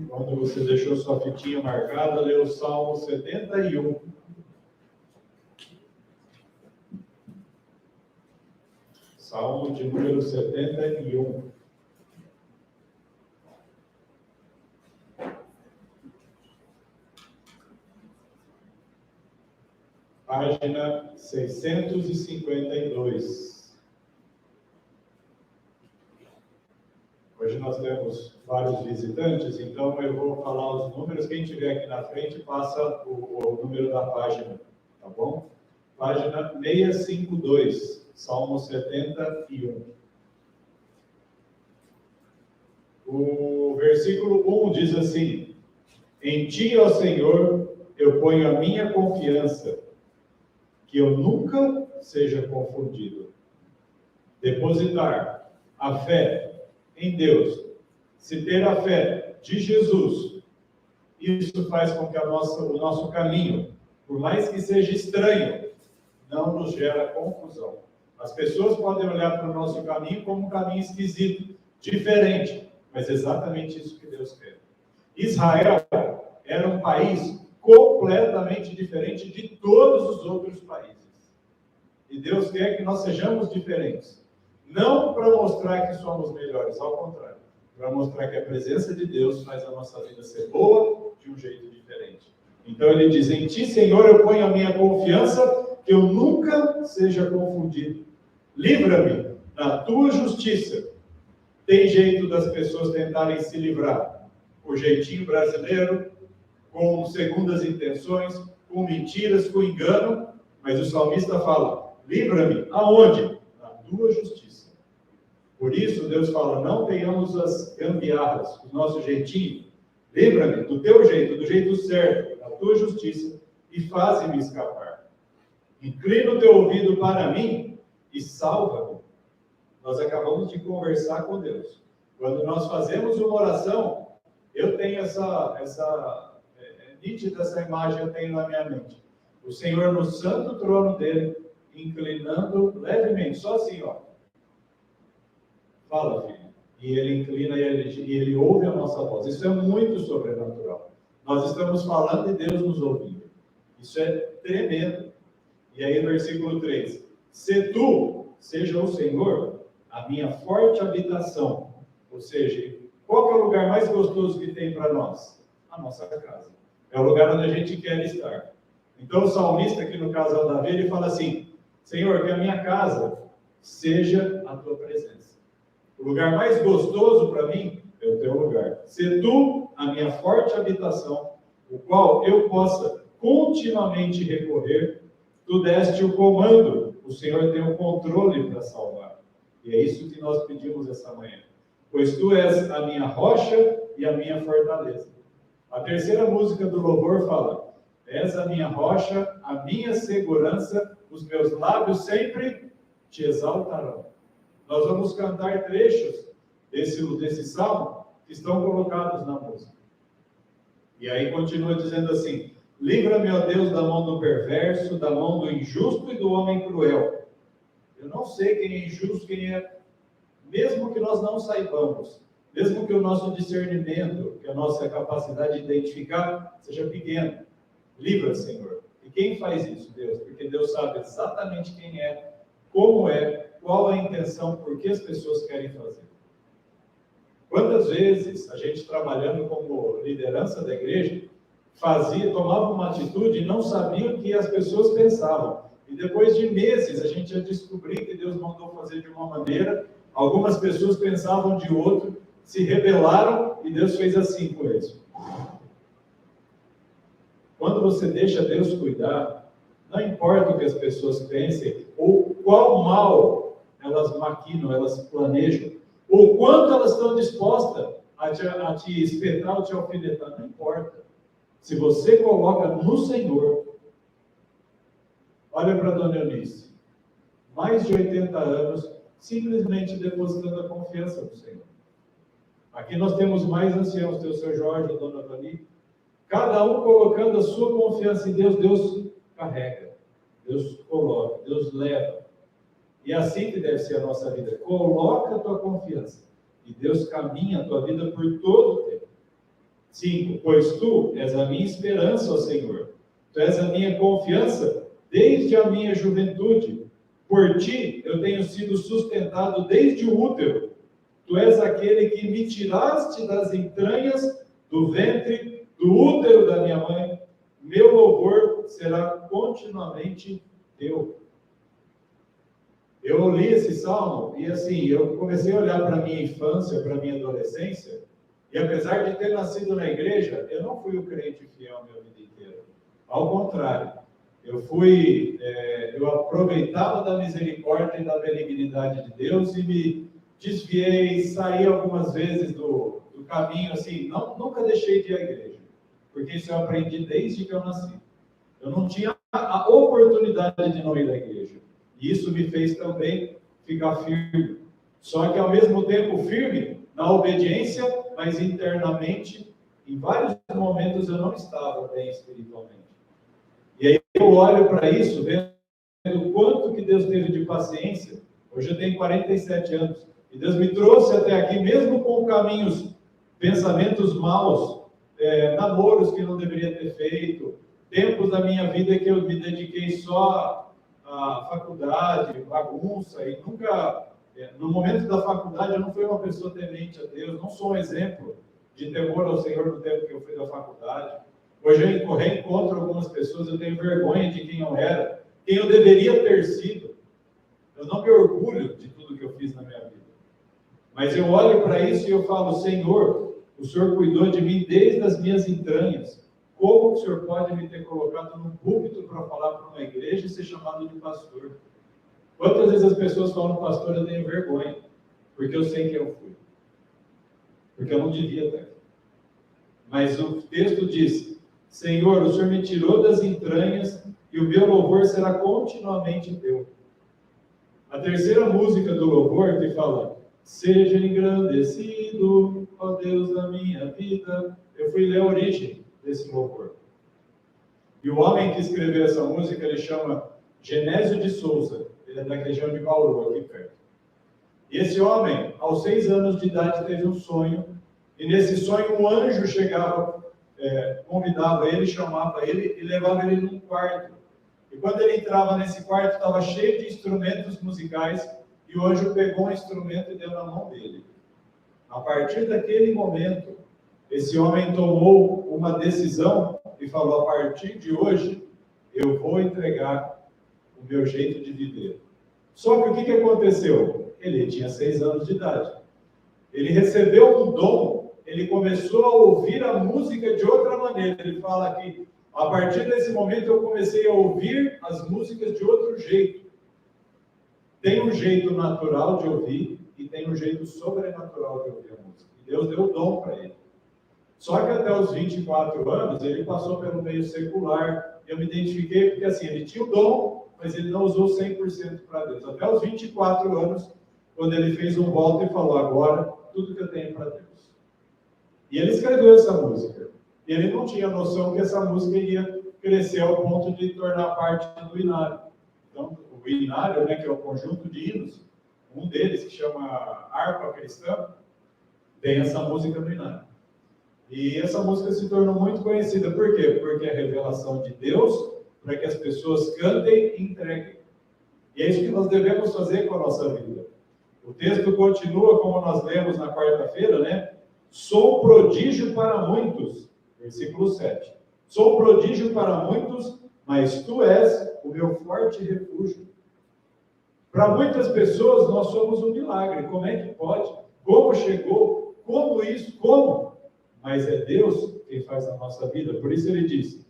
Quando você deixou sua fitinha marcada, lê o Salmo 71. Salmo de número 71. Página 652. Hoje nós temos vários visitantes, então eu vou falar os números. Quem estiver aqui na frente, passa o número da página, tá bom? Página 652, Salmo 71. O versículo 1 diz assim: Em ti, ó Senhor, eu ponho a minha confiança, que eu nunca seja confundido. Depositar a fé em Deus, se ter a fé de Jesus, isso faz com que o nosso caminho, por mais que seja estranho, não nos gera confusão. As pessoas podem olhar para o nosso caminho como um caminho esquisito, diferente, mas é exatamente isso que Deus quer. Israel era um país completamente diferente de todos os outros países. E Deus quer que nós sejamos diferentes. Não para mostrar que somos melhores, ao contrário. Para mostrar que a presença de Deus faz a nossa vida ser boa de um jeito diferente. Então ele diz: em ti, Senhor, eu ponho a minha confiança, que eu nunca seja confundido. Livra-me na tua justiça. Tem jeito das pessoas tentarem se livrar. O jeitinho brasileiro, com segundas intenções, com mentiras, com engano. Mas o salmista fala: livra-me. Aonde? Na tua justiça. Por isso, Deus fala: não tenhamos as gambiarras, o nosso jeitinho. Livra-me do teu jeito, do jeito certo, da tua justiça, e faze-me escapar. Inclina o teu ouvido para mim e salva-me. Nós acabamos de conversar com Deus. Quando nós fazemos uma oração, eu tenho nítida essa imagem, eu tenho na minha mente. O Senhor no santo trono dele, inclinando levemente, só assim, ó. Fala, filho. E ele inclina e ele ouve a nossa voz. Isso é muito sobrenatural. Nós estamos falando e Deus nos ouvindo. Isso é tremendo. E aí, versículo 3. Se tu, seja o Senhor, a minha forte habitação. Ou seja, qual que é o lugar mais gostoso que tem para nós? A nossa casa. É o lugar onde a gente quer estar. Então, o salmista, que no caso é o Davi, ele fala assim: Senhor, que a minha casa seja a tua presença. O lugar mais gostoso para mim é o teu lugar. Se tu, a minha forte habitação, o qual eu possa continuamente recorrer, tu deste o comando, o Senhor tem o controle para salvar. E é isso que nós pedimos essa manhã. Pois tu és a minha rocha e a minha fortaleza. A terceira música do louvor fala: és a minha rocha, a minha segurança, os meus lábios sempre te exaltarão. Nós vamos cantar trechos desse salmo que estão colocados na música. E aí continua dizendo assim: livra-me, ó Deus, da mão do perverso, da mão do injusto e do homem cruel. Eu não sei quem é injusto, quem é... Mesmo que nós não saibamos, mesmo que o nosso discernimento, que a nossa capacidade de identificar seja pequena, livra, Senhor. E quem faz isso? Deus. Porque Deus sabe exatamente quem é, como é, qual a intenção, por que as pessoas querem fazer. Quantas vezes a gente, trabalhando como liderança da igreja, tomava uma atitude e não sabia o que as pessoas pensavam. E depois de meses a gente ia descobrir que Deus mandou fazer de uma maneira, algumas pessoas pensavam de outro, se rebelaram e Deus fez assim com eles. Quando você deixa Deus cuidar, não importa o que as pessoas pensem, ou qual mal elas maquinam, elas planejam, ou quanto elas estão dispostas a te espetar ou te alfinetar, não importa. Se você coloca no Senhor, olha para a dona Eunice, mais de 80 anos, simplesmente depositando a confiança no Senhor. Aqui nós temos mais anciãos, tem o seu Jorge, a dona Dani, cada um colocando a sua confiança em Deus, Deus carrega, Deus coloca, Deus leva. E assim que deve ser a nossa vida. Coloca a tua confiança. E Deus caminha a tua vida por todo o tempo. 5. Pois tu és a minha esperança, ó Senhor. Tu és a minha confiança desde a minha juventude. Por ti eu tenho sido sustentado desde o útero. Tu és aquele que me tiraste das entranhas do ventre, do útero da minha mãe. Meu louvor será continuamente teu. Eu li esse salmo e assim, eu comecei a olhar para a minha infância, para a minha adolescência, e apesar de ter nascido na igreja, eu não fui o crente fiel a minha vida inteira. Ao contrário, eu aproveitava da misericórdia e da benignidade de Deus e me desviei, saí algumas vezes do caminho, assim, nunca deixei de ir à igreja, porque isso eu aprendi desde que eu nasci. Eu não tinha a oportunidade de não ir à igreja. E isso me fez também ficar firme. Só que ao mesmo tempo firme na obediência, mas internamente, em vários momentos eu não estava bem espiritualmente. E aí eu olho para isso, vendo o quanto que Deus teve de paciência. Hoje eu tenho 47 anos. E Deus me trouxe até aqui, mesmo com caminhos, pensamentos maus, namoros que não deveria ter feito, tempos da minha vida que eu me dediquei só à faculdade, bagunça, e nunca, no momento da faculdade, eu não fui uma pessoa temente a Deus, não sou um exemplo de temor ao Senhor no tempo que eu fui da faculdade. Hoje eu reencontro algumas pessoas, eu tenho vergonha de quem eu era, quem eu deveria ter sido. Eu não me orgulho de tudo que eu fiz na minha vida. Mas eu olho para isso e eu falo, Senhor, o Senhor cuidou de mim desde as minhas entranhas. Como o Senhor pode me ter colocado num púlpito para falar para uma igreja e ser chamado de pastor? Quantas vezes as pessoas falam, pastor, eu tenho vergonha, porque eu sei quem eu fui. Porque eu não devia ter. Mas o texto diz, Senhor, o Senhor me tirou das entranhas e o meu louvor será continuamente teu. A terceira música do louvor que fala, seja engrandecido, ó Deus da minha vida. Eu fui ler a origem desse louvor. E o homem que escreveu essa música, ele chama Genésio de Souza. Ele é da região de Bauru, aqui perto. E esse homem, aos 6 anos de idade, teve um sonho. E nesse sonho, um anjo chegava, convidava ele, chamava ele e levava ele num quarto. E quando ele entrava nesse quarto, estava cheio de instrumentos musicais. E o anjo pegou um instrumento e deu na mão dele. A partir daquele momento, esse homem tomou uma decisão e falou, a partir de hoje, eu vou entregar o meu jeito de viver. Só que o que aconteceu? Ele tinha 6 anos de idade. Ele recebeu um dom, ele começou a ouvir a música de outra maneira. Ele fala que, a partir desse momento, eu comecei a ouvir as músicas de outro jeito. Tem um jeito natural de ouvir e tem um jeito sobrenatural de ouvir a música. E Deus deu o dom para ele. Só que até os 24 anos, ele passou pelo meio secular. Eu me identifiquei porque, assim, ele tinha o dom, mas ele não usou 100% para Deus. Até os 24 anos, quando ele fez um voto e falou, agora, tudo que eu tenho para Deus. E ele escreveu essa música. E ele não tinha noção que essa música iria crescer ao ponto de tornar parte do inário. Então, o inário, né, que é o conjunto de hinos, um deles, que chama Harpa Cristã, tem essa música no inário. E essa música se tornou muito conhecida. Por quê? Porque é a revelação de Deus para que as pessoas cantem e entreguem. E é isso que nós devemos fazer com a nossa vida. O texto continua, como nós lemos na quarta-feira, né? Sou prodígio para muitos. Versículo 7. Sou prodígio para muitos, mas tu és o meu forte refúgio. Para muitas pessoas, nós somos um milagre. Como é que pode? Como chegou? Como isso? Como? Mas é Deus quem faz a nossa vida. Por isso ele diz,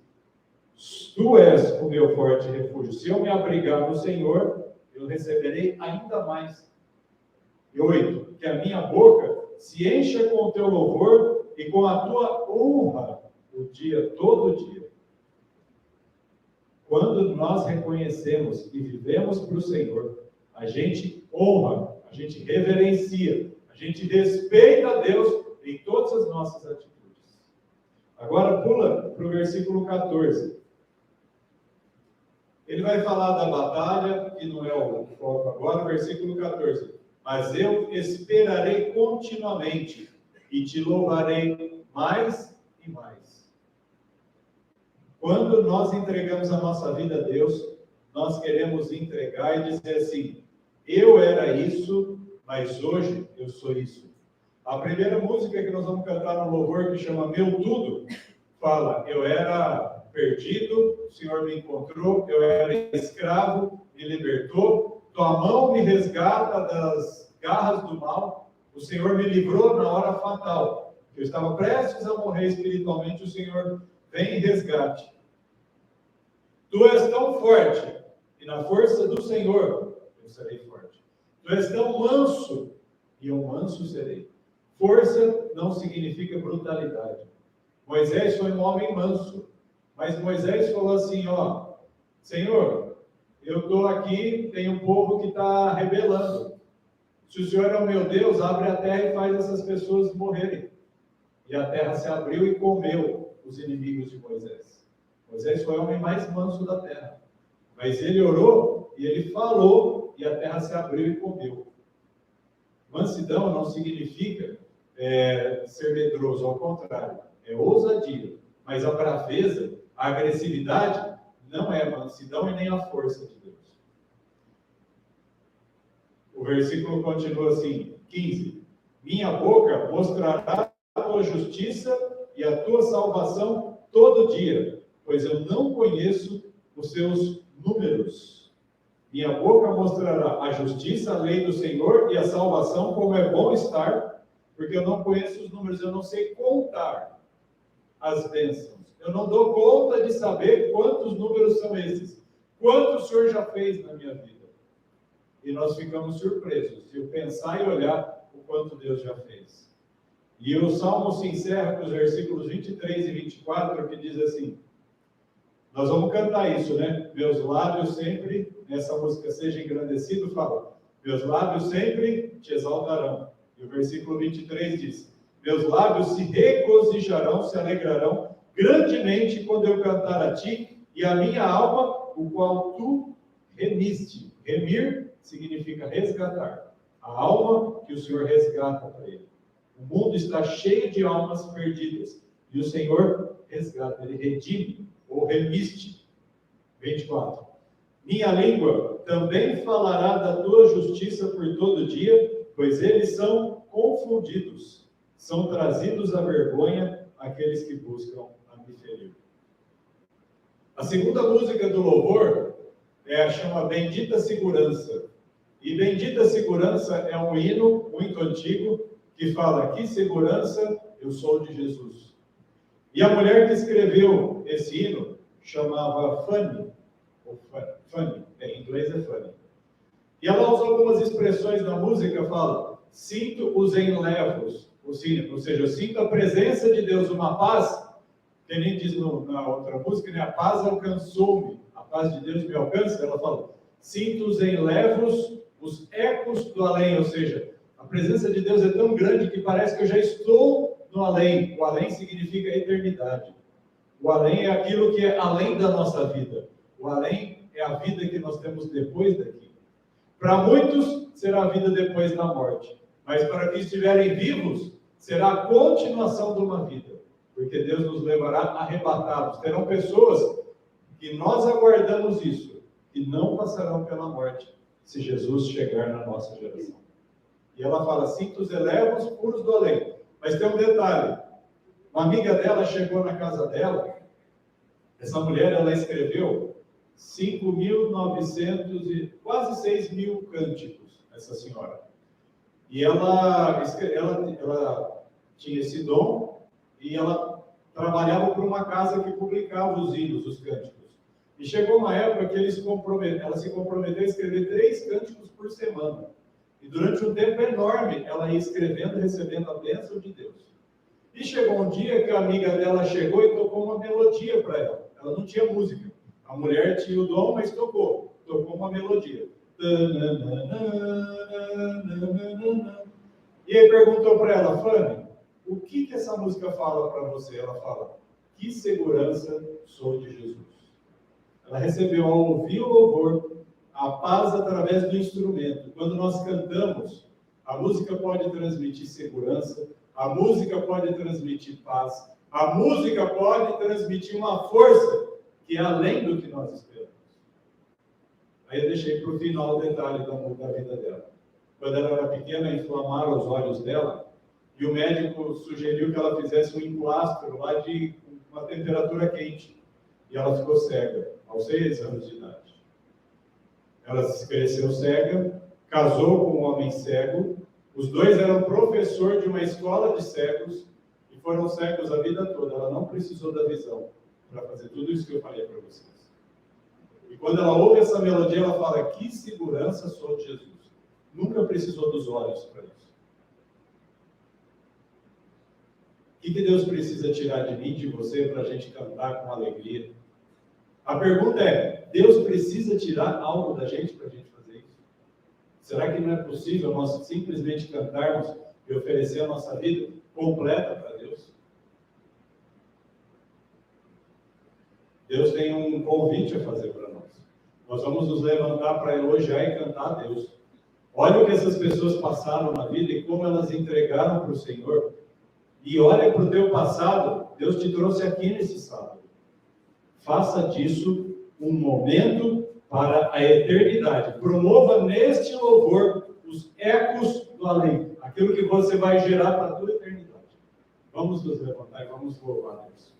tu és o meu forte refúgio. Se eu me abrigar no Senhor, eu receberei ainda mais. E 8, que a minha boca se encha com o teu louvor e com a tua honra o dia, todo dia. Quando nós reconhecemos e vivemos para o Senhor, a gente honra, a gente reverencia, a gente respeita a Deus em todas as nossas atitudes. Agora pula para o versículo 14. Ele vai falar da batalha, que não é o foco agora, versículo 14. Mas eu esperarei continuamente e te louvarei mais e mais. Quando nós entregamos a nossa vida a Deus, nós queremos entregar e dizer assim: eu era isso, mas hoje eu sou isso. A primeira música que nós vamos cantar no louvor, que chama Meu Tudo, fala: eu era perdido, o Senhor me encontrou, eu era escravo, me libertou, tua mão me resgata das garras do mal, o Senhor me livrou na hora fatal. Eu estava prestes a morrer espiritualmente, o Senhor vem em resgate. Tu és tão forte, e na força do Senhor eu serei forte. Tu és tão manso, e eu manso serei. Força não significa brutalidade. Moisés foi um homem manso, mas Moisés falou assim, ó, Senhor, eu estou aqui, tem um povo que está rebelando. Se o Senhor é o meu Deus, abre a terra e faz essas pessoas morrerem. E a terra se abriu e comeu os inimigos de Moisés. Moisés foi o homem mais manso da terra. Mas ele orou e ele falou e a terra se abriu e comeu. Mansidão não significa ser medroso, ao contrário. É ousadia. Mas a braveza, a agressividade, não é a mansidão e nem a força de Deus. O versículo continua assim, 15. Minha boca mostrará a tua justiça e a tua salvação todo dia, pois eu não conheço os seus números. Minha boca mostrará a justiça, a lei do Senhor e a salvação, como é bom estar, porque eu não conheço os números, eu não sei contar as bênçãos. Eu não dou conta de saber quantos números são esses. Quanto o Senhor já fez na minha vida? E nós ficamos surpresos de pensar e olhar o quanto Deus já fez. E o Salmo se encerra com os versículos 23 e 24, que diz assim, nós vamos cantar isso, né? Meus lábios sempre, nessa música Seja Engrandecido, fala, meus lábios sempre te exaltarão. E o versículo 23 diz, meus lábios se regozijarão, se alegrarão grandemente quando eu cantar a ti, e a minha alma, o qual tu remiste. Remir significa resgatar. A alma que o Senhor resgata para ele. O mundo está cheio de almas perdidas. E o Senhor resgata, ele redime ou remiste. 24. Minha língua também falará da tua justiça por todo dia, pois eles são confundidos. São trazidos à vergonha aqueles que buscam a me ferir. A segunda música do louvor chama Bendita Segurança. E Bendita Segurança é um hino muito antigo que fala, que segurança eu sou de Jesus. E a mulher que escreveu esse hino chamava Fanny, em inglês é Fanny. E ela usa algumas expressões na música, fala, sinto os enlevos, ou seja, eu sinto a presença de Deus, uma paz, que nem diz na outra música, né? A paz alcançou-me, a paz de Deus me alcança, ela fala, sinto os enlevos, os ecos do além, ou seja, a presença de Deus é tão grande que parece que eu já estou no além. O além significa eternidade. O além é aquilo que é além da nossa vida. O além é a vida que nós temos depois daqui. Para muitos, será a vida depois da morte. Mas para que estiverem vivos, será a continuação de uma vida. Porque Deus nos levará arrebatados. Terão pessoas que nós aguardamos isso, que não passarão pela morte, se Jesus chegar na nossa geração. E ela fala, sinto os elevos puros do além. Mas tem um detalhe. Uma amiga dela chegou na casa dela. Essa mulher, ela escreveu 5.900 e quase 6.000 cânticos, essa senhora. E ela tinha esse dom e ela trabalhava por uma casa que publicava os hinos, os cânticos. E chegou uma época que ela se comprometeu a escrever 3 cânticos por semana. E durante um tempo enorme, ela ia escrevendo e recebendo a bênção de Deus. E chegou um dia que a amiga dela chegou e tocou uma melodia para ela. Ela não tinha música. A mulher tinha o dom, mas tocou uma melodia. E aí perguntou para ela, Fanny, o que essa música fala para você? Ela fala, que segurança sou de Jesus. Ela recebeu, ao ouvir o louvor, a paz através do instrumento. Quando nós cantamos, a música pode transmitir segurança, a música pode transmitir paz, A música pode transmitir uma força que é além do que nós esperamos. Aí eu deixei para o final o detalhe da vida dela. Quando ela era pequena, inflamaram os olhos dela e o médico sugeriu que ela fizesse um emplastro lá de uma temperatura quente. E ela ficou cega, aos 6 anos de idade. Ela se cresceu cega, casou com um homem cego. Os dois eram professor de uma escola de cegos e foram cegos a vida toda. Ela não precisou da visão para fazer tudo isso que eu falei para vocês. E quando ela ouve essa melodia, ela fala: que segurança sou de Jesus. Nunca precisou dos olhos para isso. O que Deus precisa tirar de mim, de você, para a gente cantar com alegria? A pergunta é: Deus precisa tirar algo da gente para a gente fazer isso? Será que não é possível nós simplesmente cantarmos e oferecer a nossa vida completa para Deus? Deus tem um convite a fazer para nós. Nós vamos nos levantar para elogiar e cantar a Deus. Olha o que essas pessoas passaram na vida e como elas entregaram para o Senhor. E olha para o teu passado. Deus te trouxe aqui nesse sábado. Faça disso um momento para a eternidade. Promova neste louvor os ecos do além. Aquilo que você vai gerar para a tua eternidade. Vamos nos levantar e vamos louvar a Deus.